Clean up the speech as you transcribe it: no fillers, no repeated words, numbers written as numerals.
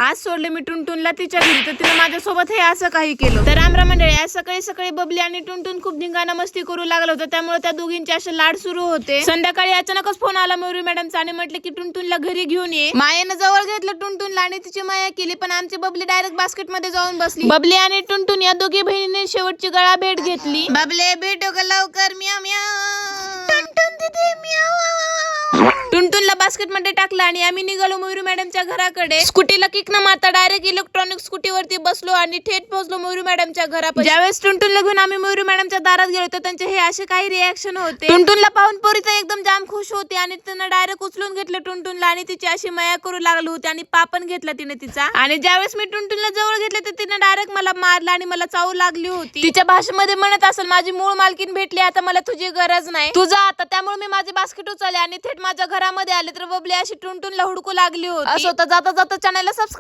आज सोडले मी टुनटुनला तिच्या घरी, तर तिने माझ्यासोबत हे असं काही केलं. तर रामराम मंडळी, आज सकाळी सकाळी बबली आणि टुनटुन खूप धिंगाणा मस्ती करू लागलं होतं, त्यामुळे त्या दोघींचे असे लाड सुरू होते. संध्याकाळी अचानकच फोन आला मयुरी मॅडमचा आणि म्हटले की टुनटुनला घरी घेऊन ये. मायेनं जवळ घेतलं टुनटुनला आणि तिची माया केली, पण आमची बबली डायरेक्ट बास्केट मध्ये जाऊन बसली. बबली आणि टुनटुन या दोघी बहिणीने शेवटची गळा भेट घेतली. बबले भेटो का लवकर, म्याव म्याव. टुनटुन दीदी म्याव. टुनटुनला बास्केट मध्ये टाकलं आणि आम्ही निघालो मयुरी मॅडमच्या घराकडे. स्कूटीला किक न मारता डायरेक्ट इलेक्ट्रॉनिक स्कूटीवरती बसलो आणि थेट पोहोचलो मयुरी मॅडमच्या घरापर्यंत. ज्यावेळेस टुनटुनला घेऊन आम्ही मयुरी मॅडमच्या दारात गेलो तर त्यांचे हे असे काही रिएक्शन होते. टुनटुनला पाहून पोरी तर एकदम जाम खुश होती आणि तिनं डायरेक्ट उचलून घेतलं टुनटुनला आणि तिची अशी माया करू लागली होती आणि पापण घेतला तिने तिचा. आणि ज्यावेळेस मी टुनटुनला जवळ घेतले तर तिने डायरेक्ट मला मारला आणि मला चावू लागली होती. तिच्या भाषेमध्ये म्हणत असेल, माझी मूळ मालकीन भेटली, आता मला तुझी गरज नाही, तुझा आता. त्यामुळे मी माझी बास्केट उचलले आणि थेट माझ्या घरामध्ये आले तर बबली अशी टुनटुनला हुडकू लागली होती. असं होतं. जाता जाता चॅनलला सबस्क्राईब